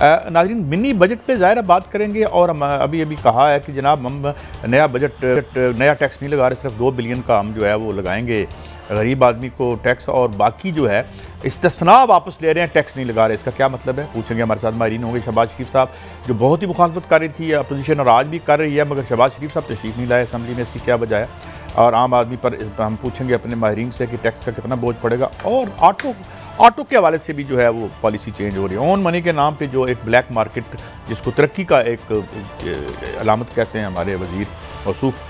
नाज़रीन, mini budget पे ज़ाहिर बात करेंगे और हम अभी अभी कहा है कि जनाब हम नया बजट नया टैक्स नहीं लगा रहे, सिर्फ 2 बिलियन का हम जो है वो लगाएंगे गरीब आदमी को टैक्स, और बाकी जो है इस्तिस्ना वापस ले रहे हैं, टैक्स नहीं लगा रहे। इसका क्या मतलब है, पूछेंगे। हमारे साथ माहिरीन होंगे। शहबाज शरीफ साहब जो बहुत ही मुखालफत कर रही थी अपोजिशन, और आज भी कर रही है, मगर शहबाज शरीफ साहब तशरीफ नहीं लाए असम्बली में, इसकी क्या वजह है। और आम आदमी पर हम पूछेंगे अपने माहिरीन से कि टैक्स का कितना बोझ पड़ेगा। और ऑटो के हवाले से भी जो है वो पॉलिसी चेंज हो रही है। ऑन मनी के नाम पे जो एक ब्लैक मार्केट, जिसको तरक्की का एक अलामत कहते हैं हमारे वजीर मौसूफ,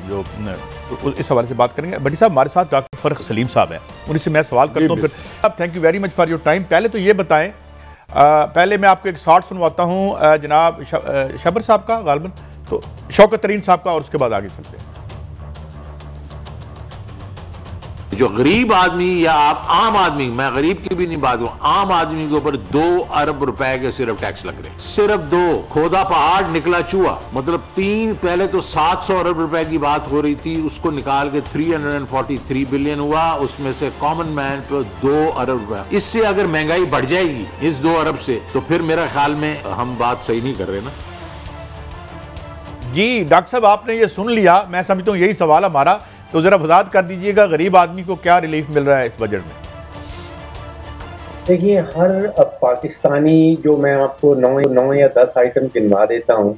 जो इस हवाले से बात करेंगे। बड़ी साहब हमारे साथ डॉक्टर फ़र्रुख सलीम साहब हैं, उन्हीं से मैं सवाल करता हूँ। फिर आप thank you very much for your time. पहले तो ये बताएं, पहले मैं आपको एक शॉर्ट सुनवाता हूँ जनाब शबर साहब का, गालिबन तो शौकत तरीन साहब का, और उसके बाद आगे चलते हैं। जो गरीब आदमी या आप आम आदमी, मैं गरीब की भी नहीं बात करूं, आम आदमी के ऊपर 2 अरब रुपए के सिर्फ टैक्स लग रहे हैं, सिर्फ 2। खोदा पहाड़ निकला चूहा, मतलब 3, पहले तो 700 अरब रुपए की बात हो रही थी, उसको निकाल के 343 बिलियन हुआ, उसमें से कॉमन मैन पे 2 अरब रुपए। इससे अगर महंगाई बढ़ जाएगी इस 2 अरब से, तो फिर मेरा ख्याल में हम बात सही नहीं कर रहे ना। जी डॉक्टर साहब, आपने ये सुन लिया, मैं समझता हूँ यही सवाल हमारा, तो जरा वजाहत कर दीजिएगा गरीब आदमी को क्या रिलीफ मिल रहा है इस बजट में। देखिए, हर पाकिस्तानी, जो मैं आपको 9 या 10 आइटम गिनवा देता हूँ,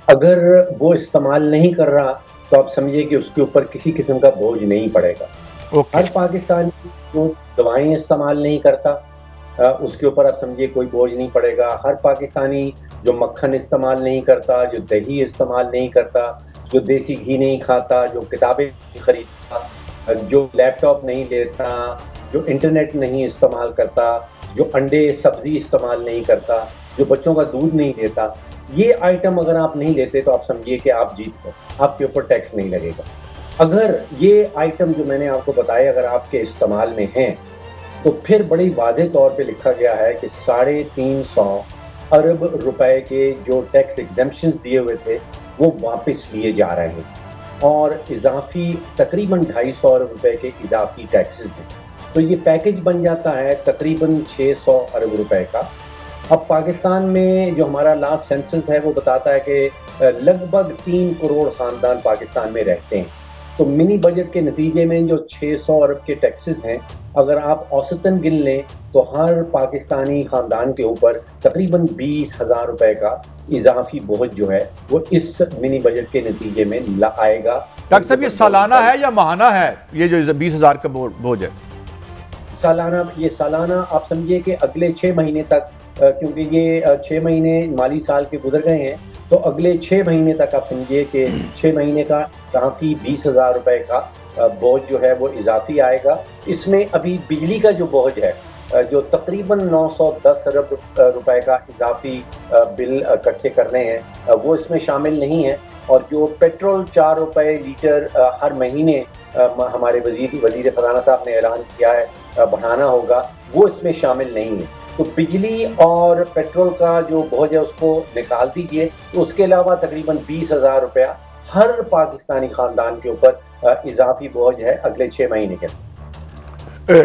अगर वो इस्तेमाल नहीं कर रहा तो आप समझिए कि उसके ऊपर किसी किस्म का बोझ नहीं पड़ेगा। हर पाकिस्तानी जो दवाएं इस्तेमाल नहीं करता, उसके ऊपर आप समझिए कोई बोझ नहीं पड़ेगा। हर पाकिस्तानी जो मक्खन इस्तेमाल नहीं करता, जो दही इस्तेमाल नहीं करता, जो देसी घी नहीं खाता, जो किताबें नहीं खरीदता, जो लैपटॉप नहीं लेता, जो इंटरनेट नहीं इस्तेमाल करता, जो अंडे सब्जी इस्तेमाल नहीं करता, जो बच्चों का दूध नहीं लेता, ये आइटम अगर आप नहीं लेते तो आप समझिए कि आप जीत गए, आपके ऊपर टैक्स नहीं लगेगा। अगर ये आइटम जो मैंने आपको बताया अगर आपके इस्तेमाल में हैं, तो फिर बड़ी वाज़ेह तौर पे लिखा गया है कि 350 अरब रुपए के जो टैक्स एग्जेम्पशन दिए हुए थे वो वापस लिए जा रहे हैं, और इजाफी तकरीबन 250 अरब रुपए के इजाफी टैक्सेस हैं। तो ये पैकेज बन जाता है तकरीबन 600 अरब रुपए का। अब पाकिस्तान में जो हमारा लास्ट सेंसस है वो बताता है कि लगभग 3 करोड़ ख़ानदान पाकिस्तान में रहते हैं। तो मिनी बजट के नतीजे में जो 600 अरब के टैक्सेस हैं, अगर आप औसतन गिन लें तो हर पाकिस्तानी ख़ानदान के ऊपर तकरीबन 20,000 रुपए का इजाफी बोझ जो है वो इस मिनी बजट के नतीजे में आएगा। डॉक्टर साहब, ये सालाना है या माहाना है, ये जो 20,000 का बोझ है? सालाना। ये सालाना आप समझिए कि अगले 6 महीने तक, क्योंकि ये 6 महीने माली साल के गुजर गए हैं, तो अगले 6 महीने तक आप समझिए कि 6 महीने का इजाफी 20,000 रुपए का बोझ जो है वो इजाफी आएगा। इसमें अभी बिजली का जो बोझ है, जो तकरीबन 910 अरब रुपए का इजाफी बिल इकट्ठे करने हैं, वो इसमें शामिल नहीं है। और जो पेट्रोल 4 रुपए लीटर हर महीने हमारे वजीर खजाना साहब ने ऐलान किया है बढ़ाना होगा, वो इसमें शामिल नहीं है। तो बिजली और पेट्रोल का जो बोझ है उसको निकाल दीजिए, तो उसके अलावा तकरीबन 20,000 रुपया हर पाकिस्तानी खानदान के ऊपर इजाफी बोझ है अगले 6 महीने के।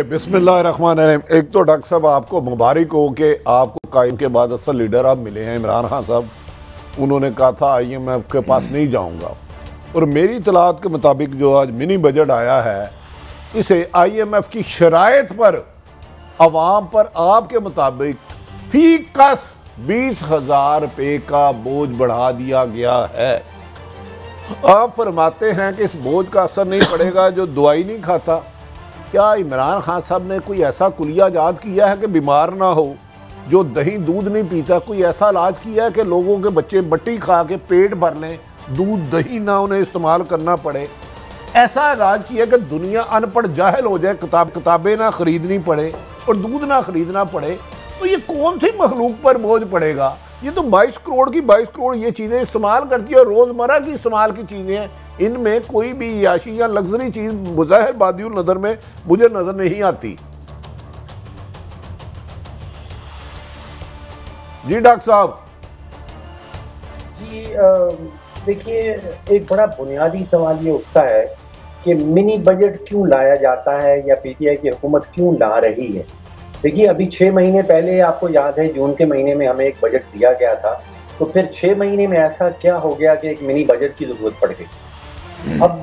बिस्मिल्लाहिर्रहमानिर्रहीम। एक तो डॉक्टर साहब आपको मुबारक हो कि आपको कायम के बाद असल लीडर आप मिले हैं। इमरान खान साहब, उन्होंने कहा था IMF के पास नहीं जाऊंगा, और मेरी इतलात के मुताबिक जो आज मिनी बजट आया है, इसे IMF की शराइत पर अवाम पर आपके मुताबिक फी कस 20,000 रुपये का बोझ बढ़ा दिया गया है। आप फरमाते हैं कि इस बोझ का असर नहीं पड़ेगा जो दवाई नहीं खाता। क्या इमरान खान साहब ने कोई ऐसा कुलिया इजाद किया है कि बीमार ना हो, जो दही दूध नहीं पीता, कोई ऐसा इलाज किया है कि लोगों के बच्चे बट्टी खा के पेट भर लें, दूध दही ना उन्हें इस्तेमाल करना पड़े? ऐसा इलाज किया कि दुनिया अनपढ़ जाहिल हो जाए, किताबें ना खरीदनी पड़े और दूध ना खरीदना पड़े? तो ये कौन सी मखलूक पर बोझ पड़ेगा? ये तो 22 करोड़ की 22 करोड़ ये चीज़ें इस्तेमाल करती है, और रोज़मर्रा की इस्तेमाल की चीज़ें हैं, इनमें कोई भी याशी या लग्जरी चीज़ मुज़ाहिर बादियुल नज़र में मुझे नज़र नहीं आती। जी डॉक्टर साहब। जी देखिए, एक बड़ा बुनियादी सवाल ये उठता है कि मिनी बजट क्यों लाया जाता है या PTI की हुकूमत क्यों ला रही है। देखिए, अभी 6 महीने पहले आपको याद है जून के महीने में हमें एक बजट दिया गया था, तो फिर 6 महीने में ऐसा क्या हो गया कि एक मिनी बजट की ज़रूरत पड़ गई। अब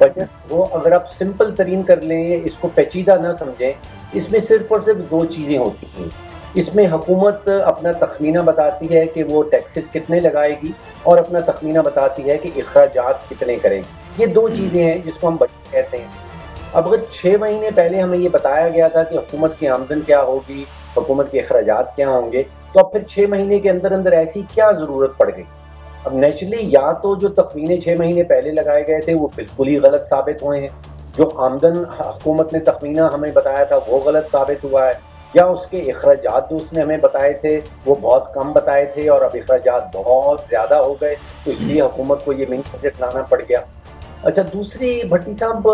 बजट को अगर आप सिंपल तरीन कर लें, इसको पेचीदा ना समझें, इसमें सिर्फ और सिर्फ 2 चीज़ें होती हैं। इसमें हुकूमत अपना तखमीना बताती है कि वो टैक्सेस कितने लगाएगी और अपना तखमीना बताती है कि अखराजात कितने करेगी। ये 2 चीज़ें हैं जिसको हम बजट कहते हैं। अब अगर 6 महीने पहले हमें ये बताया गया था कि हुकूमत की आमदन क्या होगी, हुकूमत के अखराजात क्या होंगे, तो अब फिर 6 महीने के अंदर अंदर ऐसी क्या ज़रूरत पड़ गई। अब नेचुरली या तो जो तखमीने 6 महीने पहले लगाए गए थे वो बिल्कुल ही गलत साबित हुए हैं, जो आमदन हुकूमत ने तखमीना हमें बताया था वो गलत साबित हुआ है, या उसके अखराजात जो उसने हमें बताए थे वो बहुत कम बताए थे और अब अखराजात बहुत ज़्यादा हो गए, तो इसलिए हुकूमत को ये मिनी बजट लाना पड़ गया। अच्छा, दूसरी भट्टी साहब,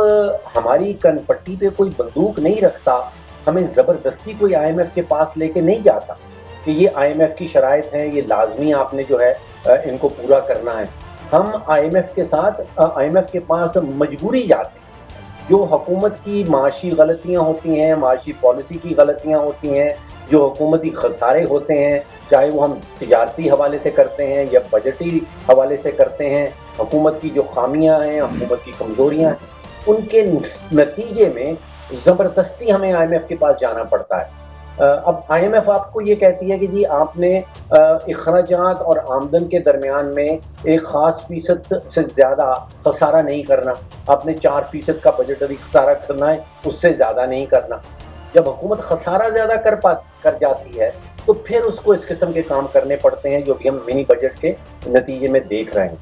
हमारी कनपट्टी पे कोई बंदूक नहीं रखता, हमें ज़बरदस्ती कोई IMF के पास लेके नहीं जाता कि ये IMF की शराइत हैं, ये लाजमी आपने जो है इनको पूरा करना है। हम IMF के साथ IMF के पास मजबूरी जाते हैं। जो हुकूमत की माशी गलतियाँ होती हैं, माशी पॉलिसी की गलतियाँ होती हैं, जो हुकूमती खसारे होते हैं, चाहे वो हम तिजारती हवाले से करते हैं या बजटी हवाले से करते हैं, हुकूमत की जो खामियां हैं, हुकूमत की कमज़ोरियां हैं, उनके नतीजे में ज़बरदस्ती हमें IMF के पास जाना पड़ता है। अब IMF आपको ये कहती है कि जी आपने अखराजात और आमदन के दरमियान में एक ख़ास फ़ीसद से ज़्यादा खसारा नहीं करना, आपने 4% का बजटरी खसारा करना है, उससे ज़्यादा नहीं करना। जब हुकूमत खसारा ज़्यादा कर जाती है तो फिर उसको इस किस्म के काम करने पड़ते हैं जो भी हम मिनी बजट के नतीजे में देख रहे हैं।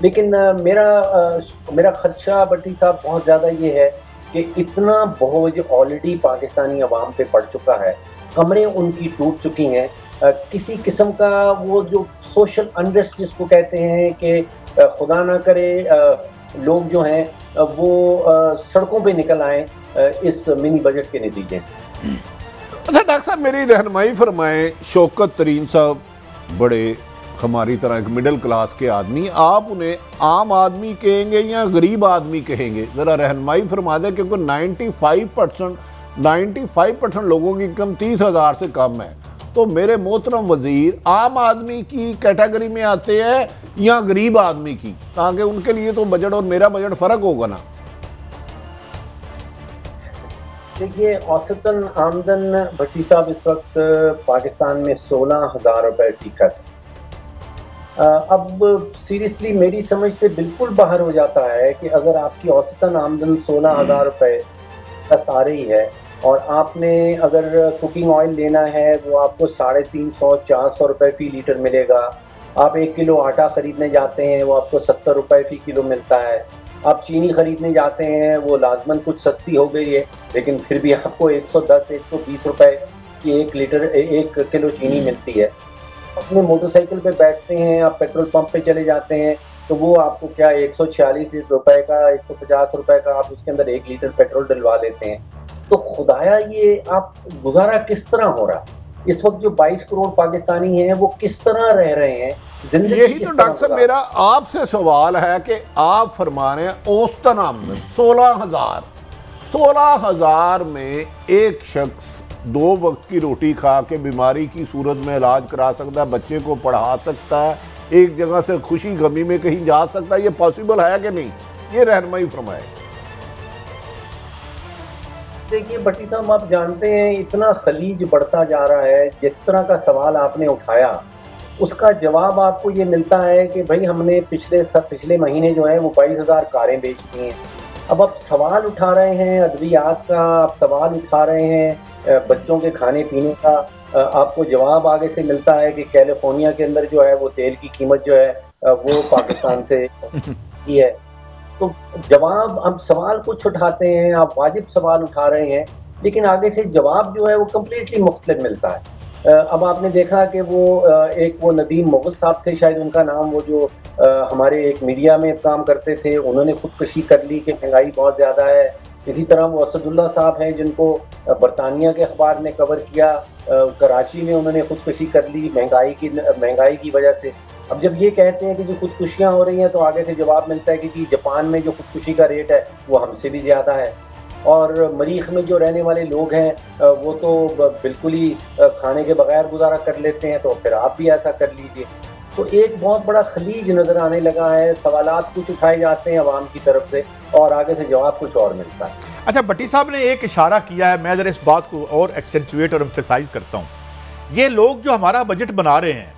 लेकिन मेरा खदशा भट्टी साहब बहुत ज़्यादा ये है कि इतना बोझ ऑलरेडी पाकिस्तानी अवाम पे पड़ चुका है, कमरें उनकी टूट चुकी हैं, किसी किस्म का वो जो सोशल अनरेस्ट जिसको कहते हैं कि खुदा ना करे लोग जो हैं वो सड़कों पे निकल आए इस मिनी बजट के नतीजे। अच्छा डॉक्टर साहब, मेरी रहनुमाई फरमाएं, शौकत तरीन साहब बड़े हमारी तरह एक मिडिल क्लास के आदमी, आप उन्हें आम आदमी कहेंगे या गरीब आदमी कहेंगे, ज़रा रहनुमाई फरमा दें, क्योंकि 95% लोगों की इनकम 30,000 से कम है। तो मेरे मोहतरम वज़ीर आम आदमी की कैटेगरी में आते हैं या गरीब आदमी की, ताकि उनके लिए तो बजट और मेरा बजट फ़र्क होगा ना। देखिए, औसतन आमदन भट्टी साहब इस वक्त पाकिस्तान में 16,000 रुपये फीकस। अब सीरियसली मेरी समझ से बिल्कुल बाहर हो जाता है कि अगर आपकी औसतन आमदन 16,000 रुपये बस आ रही है और आपने अगर कुकिंग ऑयल लेना है वो आपको 350-400 रुपये फी लीटर मिलेगा, आप 1 किलो आटा ख़रीदने जाते हैं वो आपको 70 रुपये फी किलो मिलता है, आप चीनी ख़रीदने जाते हैं वो लाजमन कुछ सस्ती हो गई है लेकिन फिर भी आपको 110-120 रुपये की 1 किलो चीनी मिलती है। अपने मोटरसाइकिल पे बैठते हैं, आप पेट्रोल पंप पे चले जाते हैं तो वो आपको क्या 146 रुपये का 150 रुपये का आप उसके अंदर 1 लीटर पेट्रोल डलवा लेते हैं। तो खुदाया ये आप गुजारा किस तरह हो रहा है? इस वक्त जो 22 करोड़ पाकिस्तानी हैं वो किस तरह रह रहे हैं? यही तो डॉक्टर साहब मेरा आपसे सवाल है कि आप फरमा रहे हैं औसतन आमदन 16,000 में एक शख्स 2 वक्त की रोटी खा के बीमारी की सूरत में इलाज करा सकता है, बच्चे को पढ़ा सकता है, एक जगह से खुशी गमी में कहीं जा सकता है, ये पॉसिबल है कि नहीं? ये रहनुमाई फरमाए। देखिए भट्टी साहब, आप जानते हैं इतना खलीज बढ़ता जा रहा है, जिस तरह का सवाल आपने उठाया उसका जवाब आपको ये मिलता है कि भाई हमने पिछले महीने जो है वो 22,000 कारें बेच दी हैं। अब आप सवाल उठा रहे हैं अद्वियात का, आप सवाल उठा रहे हैं बच्चों के खाने पीने का, आपको जवाब आगे से मिलता है कि कैलिफोर्निया के अंदर जो है वो तेल की कीमत जो है वो पाकिस्तान से ही है। तो जवाब, हम सवाल कुछ उठाते हैं, आप वाजिब सवाल उठा रहे हैं, लेकिन आगे से जवाब जो है वो कम्प्लीटली मुख्तलिफ मिलता है। अब आपने देखा कि वो नदीम मुगल साहब थे शायद उनका नाम, वो जो हमारे एक मीडिया में काम करते थे, उन्होंने खुदकशी कर ली कि महंगाई बहुत ज़्यादा है। इसी तरह वो असदुल्ला साहब हैं जिनको बरतानिया के अखबार ने कवर किया, कराची में उन्होंने खुदकशी कर ली महंगाई की वजह से। अब जब ये कहते हैं कि जो खुदकुशियाँ हो रही हैं तो आगे से जवाब मिलता है कि जापान में जो खुदकुशी का रेट है वो हमसे भी ज़्यादा है। और मरीख में जो रहने वाले लोग हैं वो तो बिल्कुल ही खाने के बगैर गुजारा कर लेते हैं, तो फिर आप भी ऐसा कर लीजिए। तो एक बहुत बड़ा खलीज नज़र आने लगा है, सवालात कुछ उठाए जाते हैं अवाम की तरफ से और आगे से जवाब कुछ और मिलता है। अच्छा, भट्टी साहब ने एक इशारा किया है, मैं ज़रा इस बात को और एक्सेंचुएट और एम्फेसाइज करता हूँ। ये लोग जो हमारा बजट बना रहे हैं,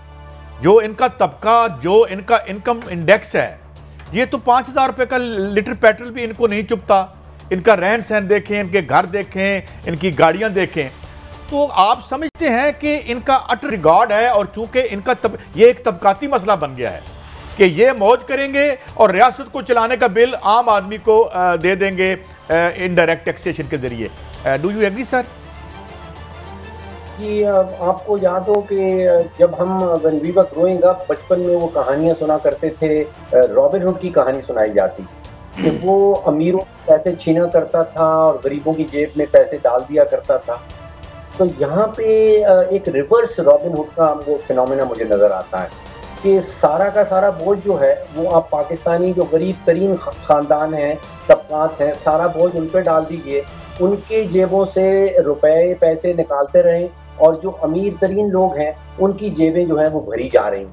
जो इनका तबका, जो इनका इनकम इंडेक्स है, ये तो 5,000 रुपये का लीटर पेट्रोल भी इनको नहीं चुभता। इनका रहन सहन देखें, इनके घर देखें, इनकी गाड़ियाँ देखें, तो आप समझते हैं कि इनका अटर रिगार्ड है और चूंकि इनका ये एक तबकाती मसला बन गया है कि ये मौज करेंगे और रियासत को चलाने का बिल आम आदमी को दे देंगे इनडायरेक्ट टैक्सेशन के जरिए। Do you agree sir? कि आपको याद हो कि जब हम when we were growing up, बचपन में वो कहानियां सुना करते थे, रॉबिन हुड की कहानी सुनाई जाती कि वो अमीरों से पैसे छीना करता था और गरीबों की जेब में पैसे डाल दिया करता था। तो यहाँ पे एक रिवर्स रॉबिन हुड का वो फिनोमेना मुझे नज़र आता है कि सारा का सारा बोझ जो है वो आप पाकिस्तानी जो गरीब तरीन ख़ानदान हैं, तबकात हैं, सारा बोझ उन पर डाल दीजिए, उनके जेबों से रुपए पैसे निकालते रहें और जो अमीर तरीन लोग हैं उनकी जेबें जो हैं वो भरी जा रही हैं।